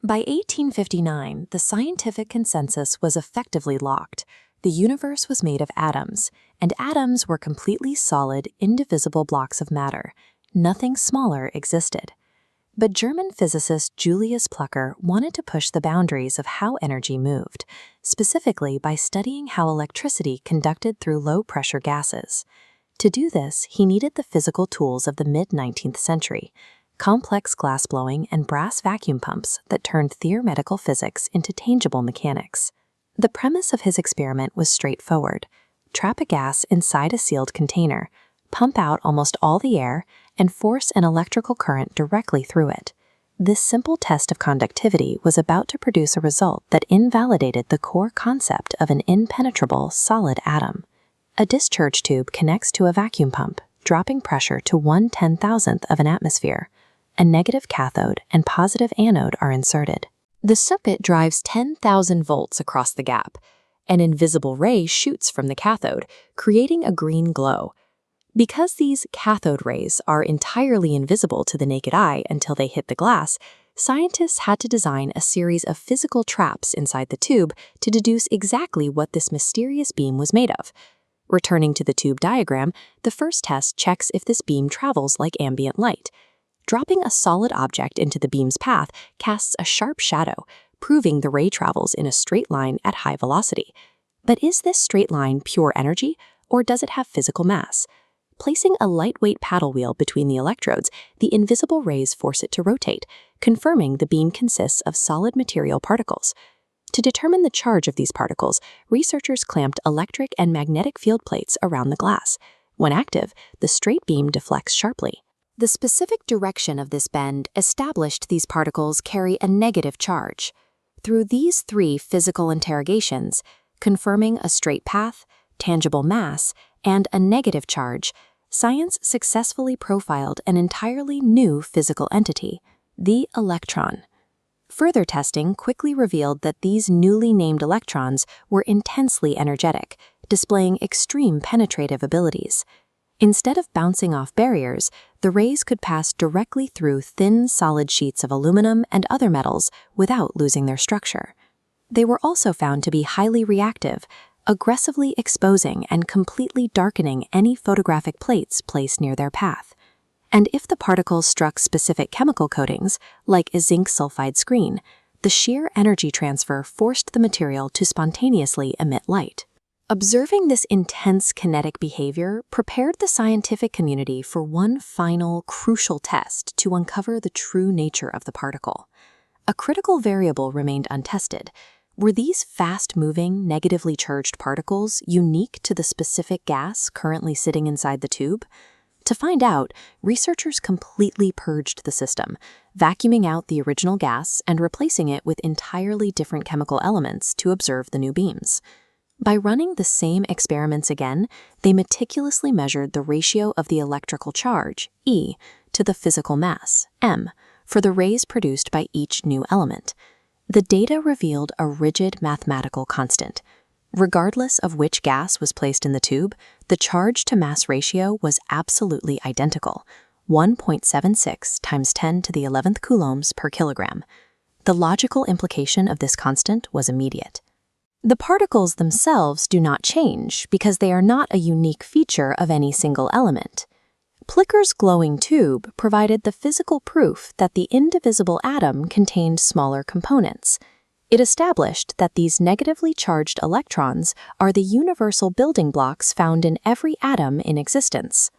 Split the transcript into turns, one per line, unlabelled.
By 1859, the scientific consensus was effectively locked. The universe was made of atoms, and atoms were completely solid, indivisible blocks of matter. Nothing smaller existed. But German physicist Julius Plucker wanted to push the boundaries of how energy moved, specifically by studying how electricity conducted through low-pressure gases. To do this, he needed the physical tools of the mid-19th century, complex glassblowing and brass vacuum pumps that turned theoretical physics into tangible mechanics. The premise of his experiment was straightforward. Trap a gas inside a sealed container, pump out almost all the air, and force an electrical current directly through it. This simple test of conductivity was about to produce a result that invalidated the core concept of an impenetrable solid atom. A discharge tube connects to a vacuum pump, dropping pressure to 1/10,000th of an atmosphere. A negative cathode and positive anode are inserted. The circuit drives 10,000 volts across the gap. An invisible ray shoots from the cathode, creating a green glow. Because these cathode rays are entirely invisible to the naked eye until they hit the glass, scientists had to design a series of physical traps inside the tube to deduce exactly what this mysterious beam was made of. Returning to the tube diagram, the first test checks if this beam travels like ambient light. Dropping a solid object into the beam's path casts a sharp shadow, proving the ray travels in a straight line at high velocity. But is this straight line pure energy, or does it have physical mass? Placing a lightweight paddle wheel between the electrodes, the invisible rays force it to rotate, confirming the beam consists of solid material particles. To determine the charge of these particles, researchers clamped electric and magnetic field plates around the glass. When active, the straight beam deflects sharply. The specific direction of this bend established these particles carry a negative charge. Through these three physical interrogations, confirming a straight path, tangible mass, and a negative charge, science successfully profiled an entirely new physical entity, the electron. Further testing quickly revealed that these newly named electrons were intensely energetic, displaying extreme penetrative abilities. Instead of bouncing off barriers, the rays could pass directly through thin, solid sheets of aluminum and other metals without losing their structure. They were also found to be highly reactive, aggressively exposing and completely darkening any photographic plates placed near their path. And if the particles struck specific chemical coatings, like a zinc sulfide screen, the sheer energy transfer forced the material to spontaneously emit light. Observing this intense kinetic behavior prepared the scientific community for one final, crucial test to uncover the true nature of the particle. A critical variable remained untested. Were these fast-moving, negatively charged particles unique to the specific gas currently sitting inside the tube? To find out, researchers completely purged the system, vacuuming out the original gas and replacing it with entirely different chemical elements to observe the new beams. By running the same experiments again, they meticulously measured the ratio of the electrical charge, E, to the physical mass, M, for the rays produced by each new element. The data revealed a rigid mathematical constant. Regardless of which gas was placed in the tube, the charge-to-mass ratio was absolutely identical, 1.76 times 10 to the 11th coulombs per kilogram. The logical implication of this constant was immediate. The particles themselves do not change because they are not a unique feature of any single element. Plicker's glowing tube provided the physical proof that the indivisible atom contained smaller components. It established that these negatively charged electrons are the universal building blocks found in every atom in existence.